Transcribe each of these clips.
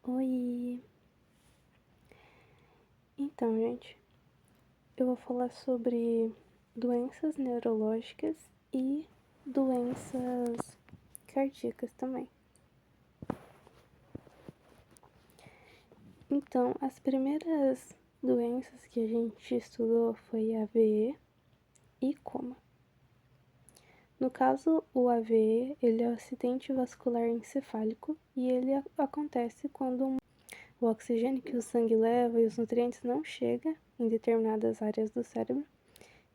Oi! Então, gente, eu vou falar sobre doenças neurológicas e doenças cardíacas também. Então, as primeiras doenças que a gente estudou foi AVE e coma. No caso, o AVE, ele é o acidente vascular encefálico e ele acontece quando o oxigênio que o sangue leva e os nutrientes não chega em determinadas áreas do cérebro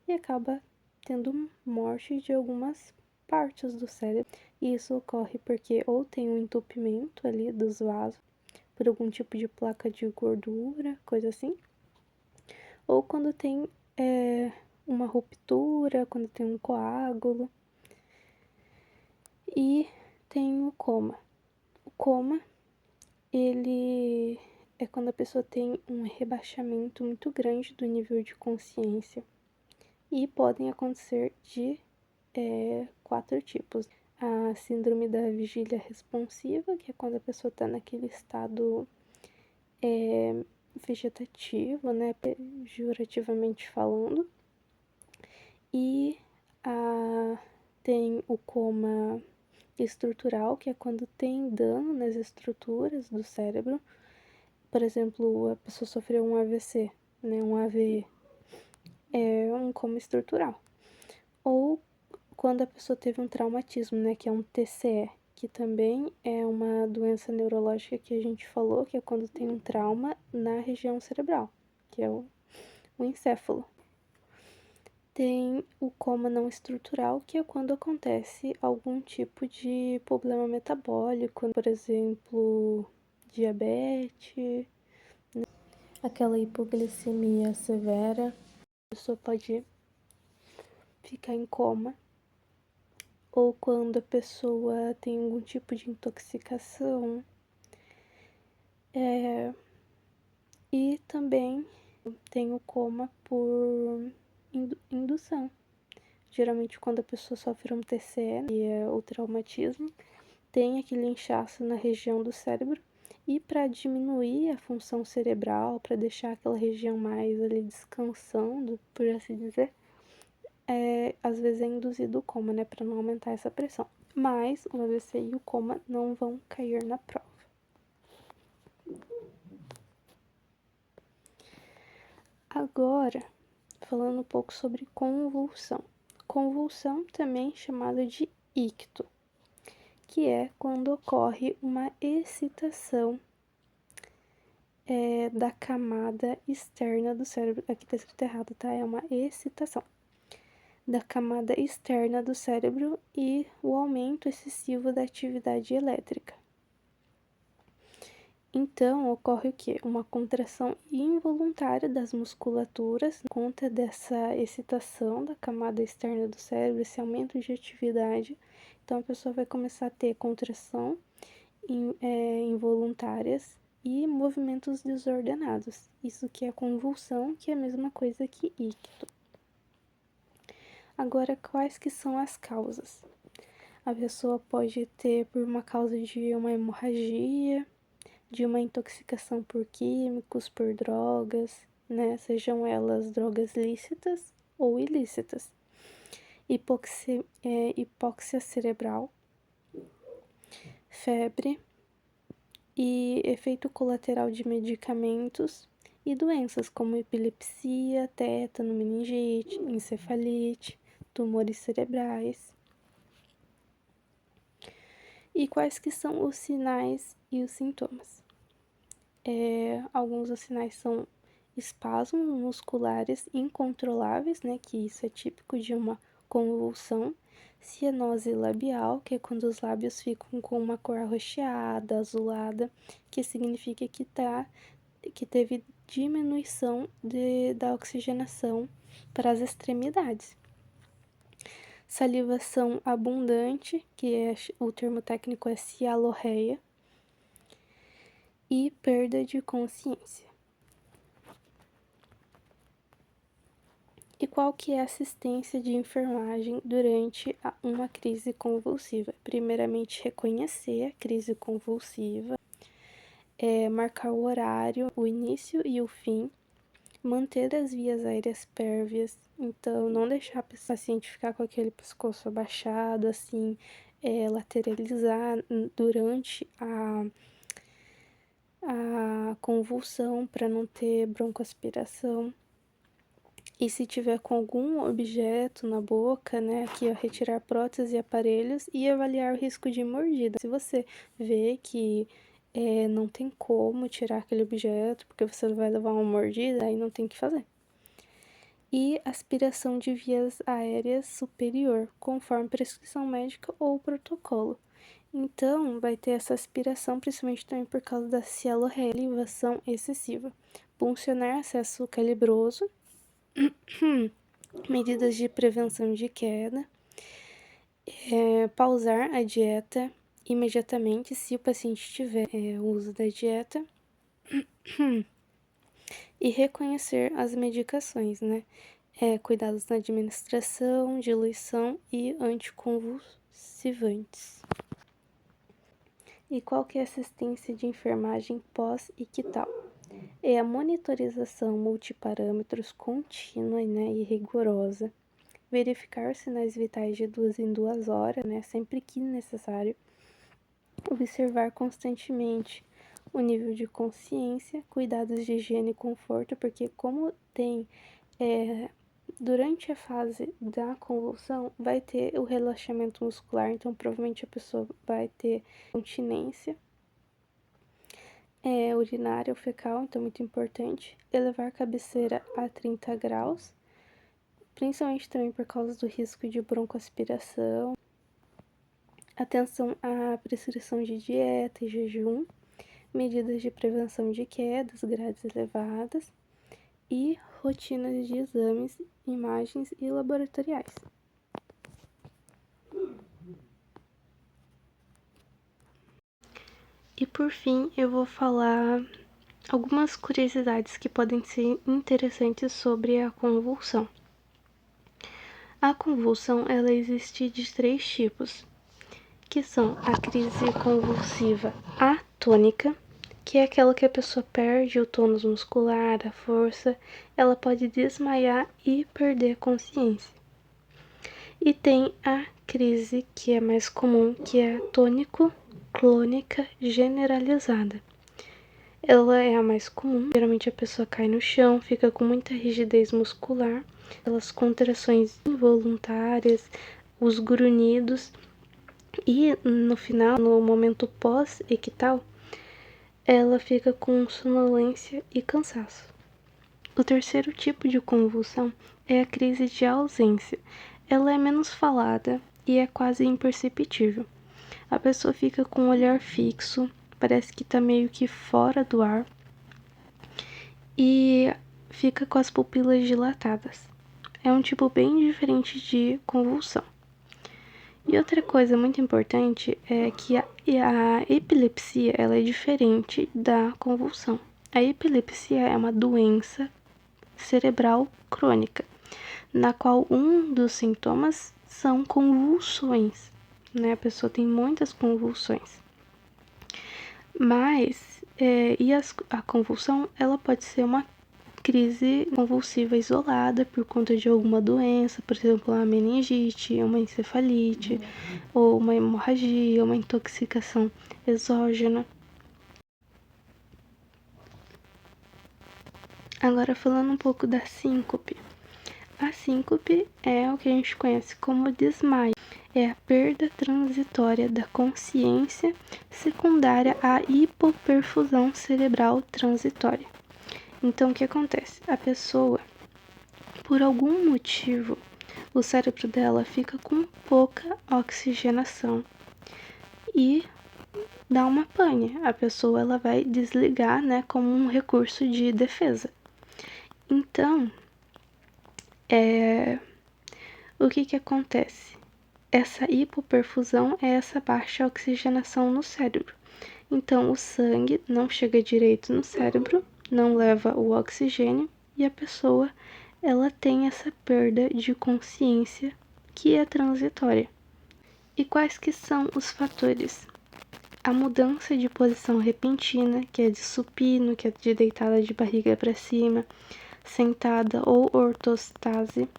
e acaba tendo morte de algumas partes do cérebro. E isso ocorre porque ou tem um entupimento ali dos vasos por algum tipo de placa de gordura, coisa assim, ou quando tem uma ruptura, quando tem um coágulo. E tem o coma. O coma, ele é quando a pessoa tem um rebaixamento muito grande do nível de consciência. E podem acontecer de 4 tipos. A síndrome da vigília responsiva, que é quando a pessoa está naquele estado vegetativo, né, pejorativamente falando. E tem o coma estrutural, que é quando tem dano nas estruturas do cérebro. Por exemplo, a pessoa sofreu um AVC, né, um AVE, é um coma estrutural. Ou quando a pessoa teve um traumatismo, né, que é um TCE, que também é uma doença neurológica que a gente falou, que é quando tem um trauma na região cerebral, que é o encéfalo. Tem o coma não estrutural, que é quando acontece algum tipo de problema metabólico, por exemplo, diabetes, aquela hipoglicemia severa, a pessoa pode ficar em coma. Ou quando a pessoa tem algum tipo de intoxicação. E também tem o coma por indução. Geralmente quando a pessoa sofre um TCE, que é o traumatismo, tem aquele inchaço na região do cérebro. E para diminuir a função cerebral, para deixar aquela região mais ali descansando, por assim dizer, às vezes é induzido o coma, né, para não aumentar essa pressão. Mas o AVC e o coma não vão cair na prova. Agora, falando um pouco sobre convulsão. Convulsão também chamada de icto, que é quando ocorre uma excitação da camada externa do cérebro. Aqui tá escrito errado, tá? É uma excitação da camada externa do cérebro e o aumento excessivo da atividade elétrica. Então, ocorre o quê? Uma contração involuntária das musculaturas por conta dessa excitação da camada externa do cérebro, esse aumento de atividade. Então, a pessoa vai começar a ter contração involuntárias e movimentos desordenados. Isso que é convulsão, que é a mesma coisa que icto. Agora, quais que são as causas? A pessoa pode ter por uma causa de uma hemorragia, de uma intoxicação por químicos, por drogas, né? Sejam elas drogas lícitas ou ilícitas. Hipóxia cerebral, febre e efeito colateral de medicamentos e doenças como epilepsia, tétano, meningite, encefalite, tumores cerebrais. E quais que são os sinais e os sintomas? Alguns dos sinais são espasmos musculares incontroláveis, né, que isso é típico de uma convulsão, cianose labial, que é quando os lábios ficam com uma cor arroxeada, azulada, que significa que teve diminuição da oxigenação para as extremidades. Salivação abundante, que o termo técnico é cialorreia, e perda de consciência. E qual que é a assistência de enfermagem durante uma crise convulsiva? Primeiramente, reconhecer a crise convulsiva, marcar o horário, o início e o fim, manter as vias aéreas pérvias, então não deixar o paciente ficar com aquele pescoço abaixado, assim, lateralizar durante a convulsão para não ter broncoaspiração. E se tiver com algum objeto na boca, né, aqui ó, retirar próteses e aparelhos e avaliar o risco de mordida. Se você vê que não tem como tirar aquele objeto, porque você vai levar uma mordida, aí não tem o que fazer. E aspiração de vias aéreas superior, conforme prescrição médica ou protocolo. Então, vai ter essa aspiração, principalmente também por causa da cialorrelivação excessiva. Puncionar acesso calibroso, medidas de prevenção de queda, pausar a dieta imediatamente se o paciente tiver o uso da dieta e reconhecer as medicações, né? Cuidados na administração, diluição e anticonvulsivantes. E qual que é a assistência de enfermagem pós-ictal? É a monitorização multiparâmetros contínua, né, e rigorosa, verificar os sinais vitais de 2 em 2 horas, né, sempre que necessário, observar constantemente o nível de consciência, cuidados de higiene e conforto, porque como tem durante a fase da convulsão vai ter o relaxamento muscular, então provavelmente a pessoa vai ter continência urinária ou fecal, então muito importante. Elevar a cabeceira a 30 graus, principalmente também por causa do risco de broncoaspiração. Atenção à prescrição de dieta e jejum, medidas de prevenção de quedas, grades elevadas e rotinas de exames, imagens e laboratoriais. E por fim, eu vou falar algumas curiosidades que podem ser interessantes sobre a convulsão. A convulsão, ela existe de 3 tipos, que são a crise convulsiva atônica, que é aquela que a pessoa perde o tônus muscular, a força, ela pode desmaiar e perder a consciência. E tem a crise que é mais comum, que é a tônico-clônica generalizada. Ela é a mais comum, geralmente a pessoa cai no chão, fica com muita rigidez muscular, aquelas contrações involuntárias, os grunhidos, e no final, no momento pós-ictal, ela fica com sonolência e cansaço. O terceiro tipo de convulsão é a crise de ausência. Ela é menos falada e é quase imperceptível. A pessoa fica com o olhar fixo, parece que está meio que fora do ar e fica com as pupilas dilatadas. É um tipo bem diferente de convulsão. E outra coisa muito importante é que a epilepsia ela é diferente da convulsão. A epilepsia é uma doença cerebral crônica, na qual um dos sintomas são convulsões, né? A pessoa tem muitas convulsões. Mas, a convulsão, ela pode ser uma crise convulsiva isolada por conta de alguma doença, por exemplo, uma meningite, uma encefalite, ou uma hemorragia, uma intoxicação exógena. Agora falando um pouco da síncope. A síncope é o que a gente conhece como desmaio. É a perda transitória da consciência secundária à hipoperfusão cerebral transitória. Então, o que acontece? A pessoa, por algum motivo, o cérebro dela fica com pouca oxigenação e dá uma pane. A pessoa ela vai desligar, né, como um recurso de defesa. Então, o que acontece? Essa hipoperfusão é essa baixa oxigenação no cérebro. Então, o sangue não chega direito no cérebro, não leva o oxigênio e a pessoa ela tem essa perda de consciência que é transitória. E quais que são os fatores a mudança de posição repentina, que é de supino, que é de deitada de barriga para cima, sentada ou ortostase.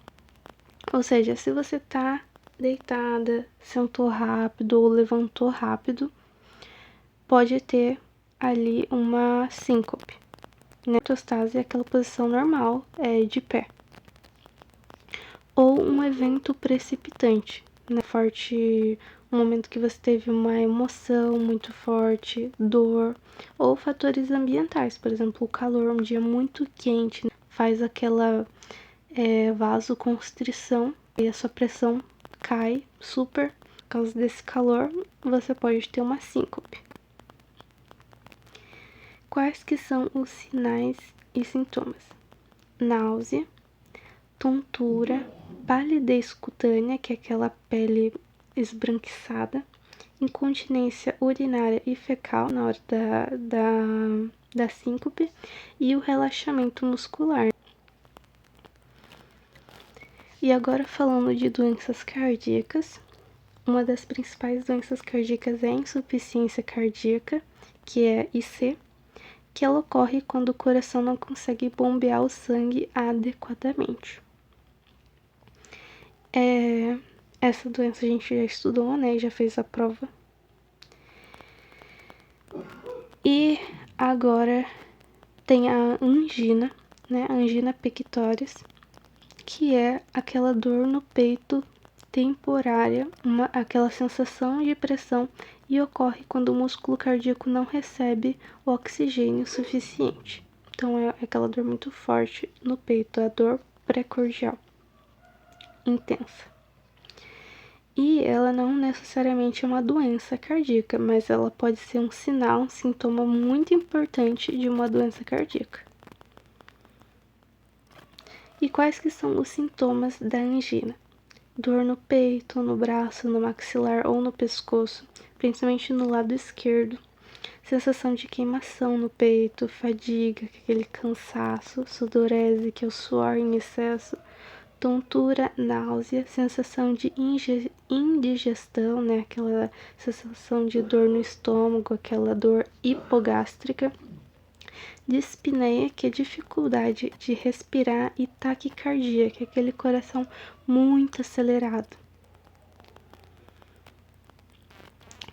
Ou seja, se você tá deitada, sentou rápido ou levantou rápido, pode ter ali uma síncope. Ortostase é aquela posição normal, de pé. Ou um evento precipitante, um momento que você teve uma emoção muito forte, dor, ou fatores ambientais, por exemplo, o calor, um dia muito quente, faz aquela vasoconstrição e a sua pressão cai super. Por causa desse calor, você pode ter uma síncope. Quais que são os sinais e sintomas? Náusea, tontura, palidez cutânea, que é aquela pele esbranquiçada, incontinência urinária e fecal na hora da síncope e o relaxamento muscular. E agora falando de doenças cardíacas, uma das principais doenças cardíacas é a insuficiência cardíaca, que é IC, que ela ocorre quando o coração não consegue bombear o sangue adequadamente. Essa doença a gente já estudou, né? Já fez a prova. E agora tem a angina, né? A angina pectoris, que é aquela dor no peito temporária, aquela sensação de pressão e ocorre quando o músculo cardíaco não recebe o oxigênio suficiente. Então é aquela dor muito forte no peito, a dor precordial intensa. E ela não necessariamente é uma doença cardíaca, mas ela pode ser um sinal, um sintoma muito importante de uma doença cardíaca. E quais que são os sintomas da angina? Dor no peito, no braço, no maxilar ou no pescoço, principalmente no lado esquerdo. Sensação de queimação no peito, fadiga, aquele cansaço, sudorese, que é o suor em excesso, tontura, náusea, sensação de indigestão, né? Aquela sensação de dor no estômago, aquela dor hipogástrica, dispneia, que é dificuldade de respirar, e taquicardia, que é aquele coração muito acelerado.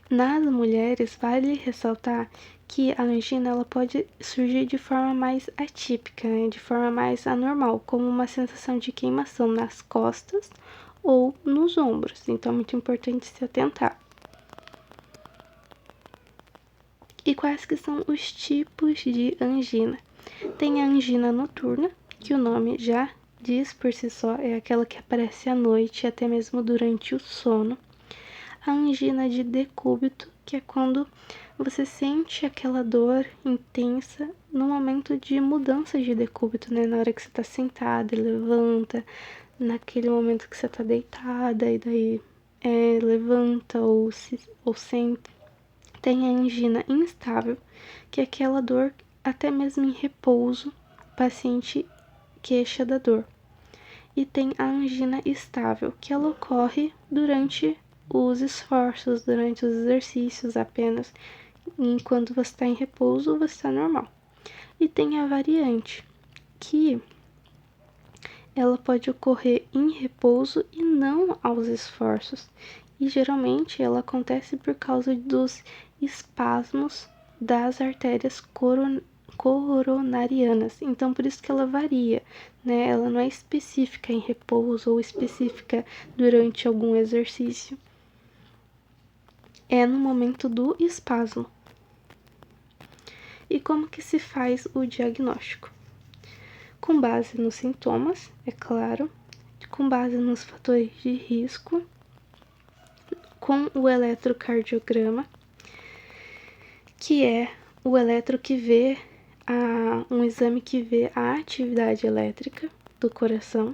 Nas mulheres, vale ressaltar que a angina ela pode surgir de forma mais atípica, né? De forma mais anormal, como uma sensação de queimação nas costas ou nos ombros. Então é muito importante se atentar. E quais que são os tipos de angina? Tem a angina noturna, que o nome já diz por si só, é aquela que aparece à noite, até mesmo durante o sono. A angina de decúbito, que é quando você sente aquela dor intensa no momento de mudança de decúbito, né? Na hora que você tá sentada e levanta, naquele momento que você tá deitada e daí levanta ou senta. Tem a angina instável, que é aquela dor até mesmo em repouso, o paciente queixa da dor. E tem a angina estável, que ela ocorre durante os esforços, durante os exercícios apenas. Enquanto você está em repouso, você está normal. E tem a variante, que ela pode ocorrer em repouso e não aos esforços. E geralmente ela acontece por causa dos espasmos das artérias coronarianas. Então, por isso que ela varia, né? Ela não é específica em repouso ou específica durante algum exercício. É no momento do espasmo. E como que se faz o diagnóstico? Com base nos sintomas, é claro, com base nos fatores de risco, com o eletrocardiograma, que é o eletro que vê um exame que vê a atividade elétrica do coração,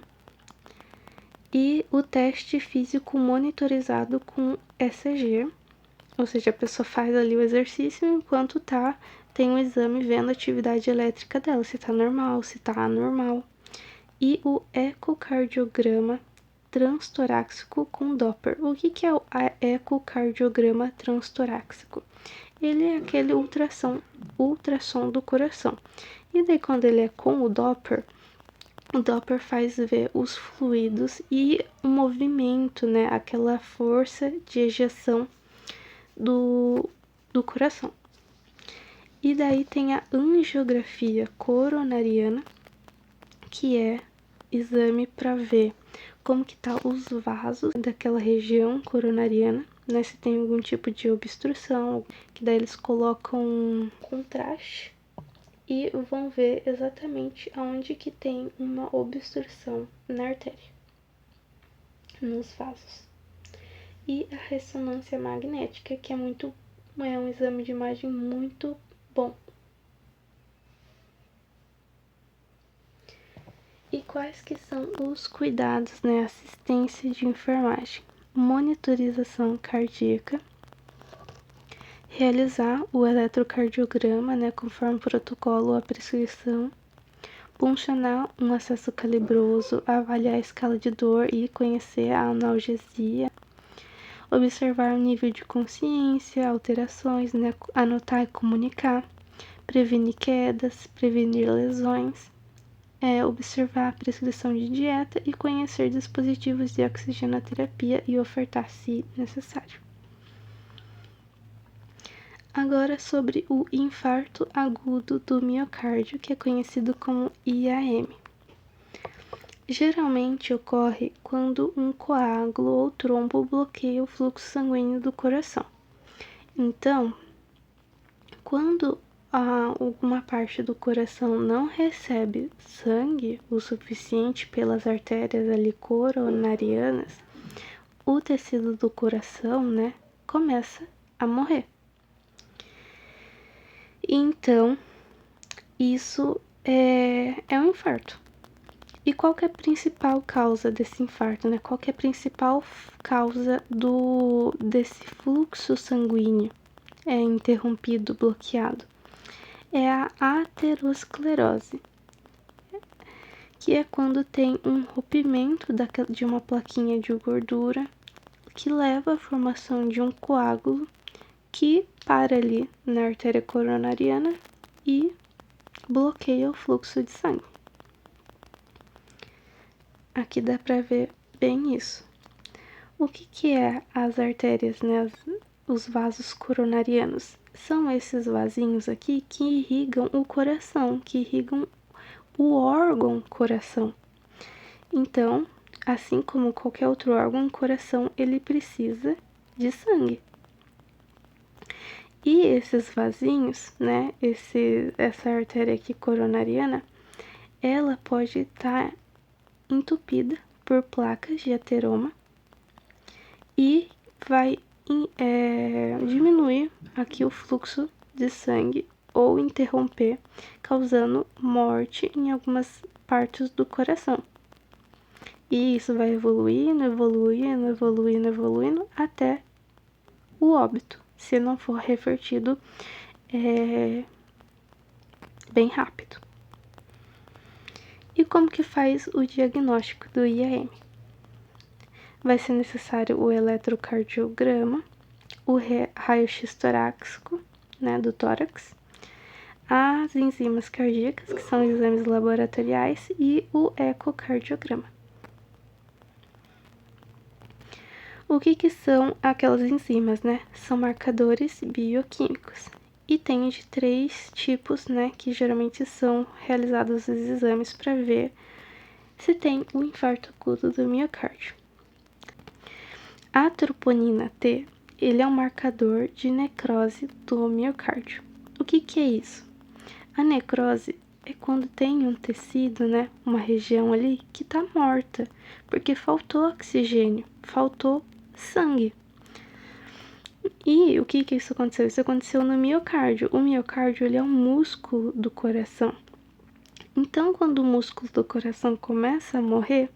e o teste físico monitorizado com ECG, ou seja, a pessoa faz ali o exercício enquanto tem um exame vendo a atividade elétrica dela, se tá normal, se tá anormal. E o ecocardiograma transtorácico com Doppler. O que é o ecocardiograma transtorácico? ele é aquele ultrassom do coração. E daí quando ele é com o Doppler faz ver os fluidos e o movimento, né, aquela força de ejeção do coração. E daí tem a angiografia coronariana, que é exame para ver como que tá os vasos daquela região coronariana, né, se tem algum tipo de obstrução, que daí eles colocam um contraste e vão ver exatamente aonde que tem uma obstrução na artéria, nos vasos. E a ressonância magnética, que é um exame de imagem muito bom. E quais que são os cuidados, né? Assistência de enfermagem, monitorização cardíaca, realizar o eletrocardiograma, né, conforme o protocolo ou a prescrição, puncionar um acesso calibroso, avaliar a escala de dor e conhecer a analgesia, observar o nível de consciência, alterações, né, anotar e comunicar, prevenir quedas, prevenir lesões, observar a prescrição de dieta e conhecer dispositivos de oxigenoterapia e ofertar se necessário. Agora sobre o infarto agudo do miocárdio, que é conhecido como IAM. Geralmente ocorre quando um coágulo ou trombo bloqueia o fluxo sanguíneo do coração. Então, quando alguma parte do coração não recebe sangue o suficiente pelas artérias ali coronarianas, o tecido do coração, né, começa a morrer. Então, isso é um infarto. E qual que é a principal causa desse infarto, né? Qual que é a principal causa desse fluxo sanguíneo interrompido, bloqueado? É a aterosclerose, que é quando tem um rompimento de uma plaquinha de gordura que leva à formação de um coágulo que para ali na artéria coronariana e bloqueia o fluxo de sangue. Aqui dá para ver bem isso. O que é as artérias, né? Os vasos coronarianos? São esses vasinhos aqui que irrigam o coração, que irrigam o órgão coração. Então, assim como qualquer outro órgão, o coração ele precisa de sangue. E esses vasinhos, né? Essa artéria aqui coronariana, ela pode estar entupida por placas de ateroma e vai diminuir aqui o fluxo de sangue ou interromper, causando morte em algumas partes do coração. E isso vai evoluindo até o óbito, se não for revertido bem rápido. E como que faz o diagnóstico do IAM? Vai ser necessário o eletrocardiograma, o raio-x torácico, né, do tórax, as enzimas cardíacas, que são exames laboratoriais, e o ecocardiograma. O que são aquelas enzimas, né? São marcadores bioquímicos. E tem de 3 tipos, né, que geralmente são realizados os exames para ver se tem o infarto agudo do miocárdio. A troponina T, ele é um marcador de necrose do miocárdio. O que é isso? A necrose é quando tem um tecido, né, uma região ali que está morta, porque faltou oxigênio, faltou sangue. E o que isso aconteceu? Isso aconteceu no miocárdio. O miocárdio ele é um músculo do coração. Então, quando o músculo do coração começa a morrer,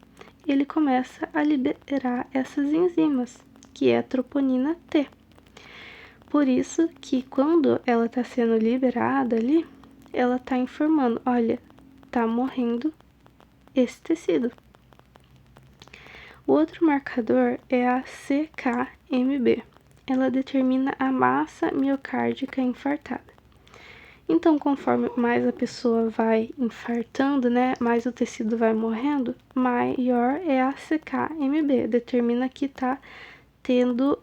ele começa a liberar essas enzimas, que é a troponina T. Por isso que quando ela está sendo liberada ali, ela está informando, olha, está morrendo esse tecido. O outro marcador é a CKMB. ela determina a massa miocárdica infartada. Então, conforme mais a pessoa vai infartando, né, mais o tecido vai morrendo, maior é a CKMB, determina que está tendo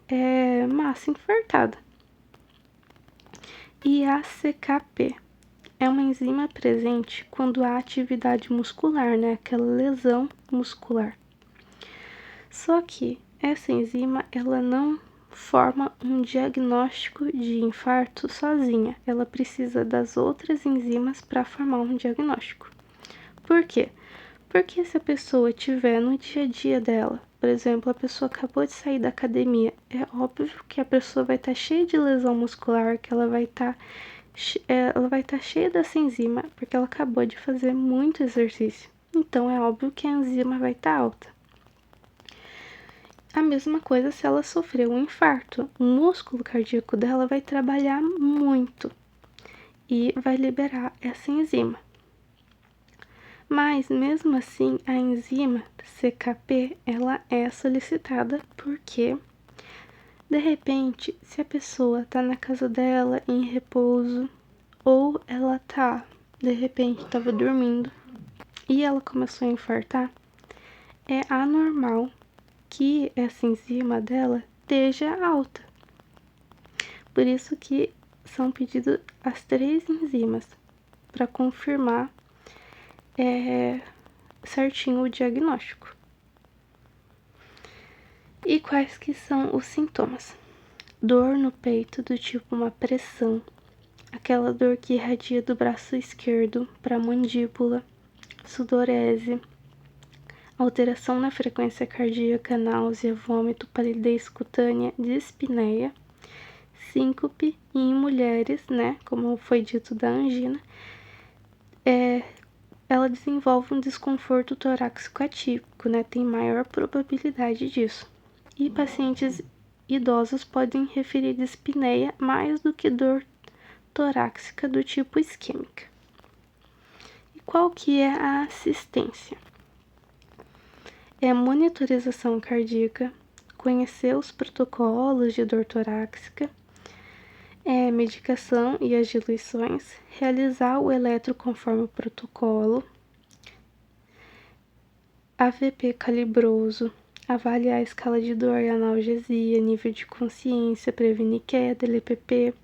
massa infartada. E a CKP é uma enzima presente quando há atividade muscular, né, aquela lesão muscular. Só que essa enzima, ela não forma um diagnóstico de infarto sozinha. Ela precisa das outras enzimas para formar um diagnóstico. Por quê? Porque se a pessoa tiver no dia a dia dela, por exemplo, a pessoa acabou de sair da academia, é óbvio que a pessoa vai estar cheia de lesão muscular, que ela vai estar cheia dessa enzima, porque ela acabou de fazer muito exercício. Então é óbvio que a enzima vai estar alta. A mesma coisa se ela sofreu um infarto. O músculo cardíaco dela vai trabalhar muito e vai liberar essa enzima. Mas mesmo assim, a enzima CKP, ela é solicitada porque, de repente, se a pessoa tá na casa dela em repouso ou ela tá, de repente, estava dormindo e ela começou a infartar, é anormal que essa enzima dela esteja alta. Por isso que são pedidas as 3 enzimas para confirmar certinho o diagnóstico. E quais que são os sintomas? Dor no peito do tipo uma pressão, aquela dor que irradia do braço esquerdo para a mandíbula, sudorese, alteração na frequência cardíaca, náusea, vômito, palidez cutânea, dispneia, síncope e em mulheres, né, como foi dito da angina, ela desenvolve um desconforto torácico atípico, né, tem maior probabilidade disso. E pacientes idosos podem referir dispneia mais do que dor torácica do tipo isquêmica. E qual que é a assistência? É a monitorização cardíaca, conhecer os protocolos de dor torácica, medicação e as diluições, realizar o eletro conforme o protocolo, AVP calibroso, avaliar a escala de dor e analgesia, nível de consciência, prevenir queda, LPP,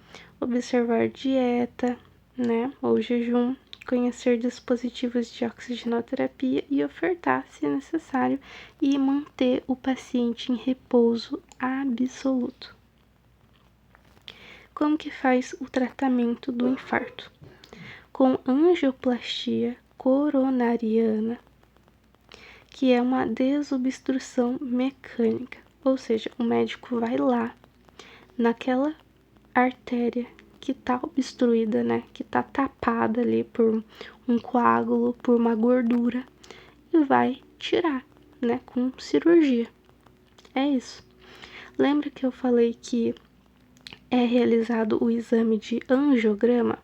observar dieta, né, ou jejum, conhecer dispositivos de oxigenoterapia e ofertar, se necessário, e manter o paciente em repouso absoluto. Como que faz o tratamento do infarto? Com angioplastia coronariana, que é uma desobstrução mecânica, ou seja, o médico vai lá naquela artéria que tá obstruída, né, que tá tapada ali por um coágulo, por uma gordura, e vai tirar, né, com cirurgia. É isso. Lembra que eu falei que é realizado o exame de angiograma?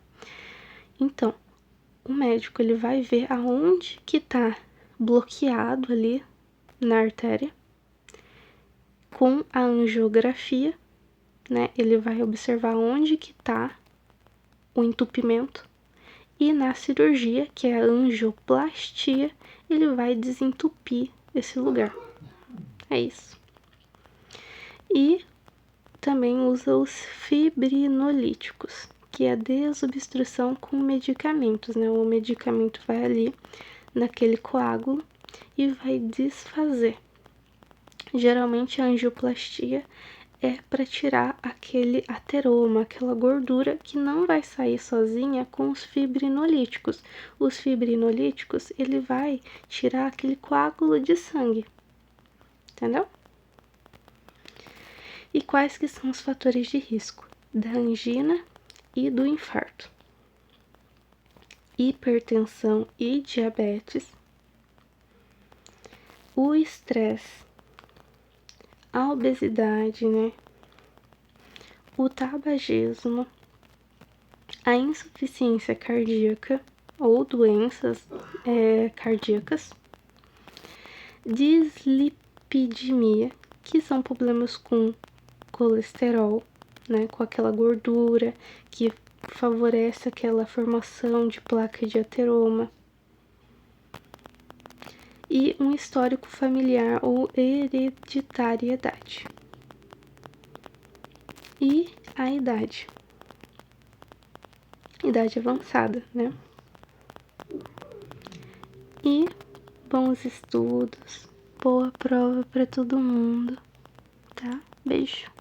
Então, o médico ele vai ver aonde que tá bloqueado ali na artéria. Com a angiografia, né, ele vai observar onde que tá o entupimento e na cirurgia, que é a angioplastia, ele vai desentupir esse lugar. É isso. E também usa os fibrinolíticos, que é a desobstrução com medicamentos, né? O medicamento vai ali naquele coágulo e vai desfazer. Geralmente a angioplastia é para tirar aquele ateroma, aquela gordura que não vai sair sozinha com os fibrinolíticos. Os fibrinolíticos, ele vai tirar aquele coágulo de sangue, entendeu? E quais que são os fatores de risco da angina e do infarto? Hipertensão e diabetes, o estresse, a obesidade, né? O tabagismo, a insuficiência cardíaca ou doenças cardíacas, dislipidemia, que são problemas com colesterol, né, com aquela gordura que favorece aquela formação de placa de ateroma. E um histórico familiar ou hereditariedade. E a idade. Idade avançada, né? E bons estudos, boa prova para todo mundo, tá? Beijo.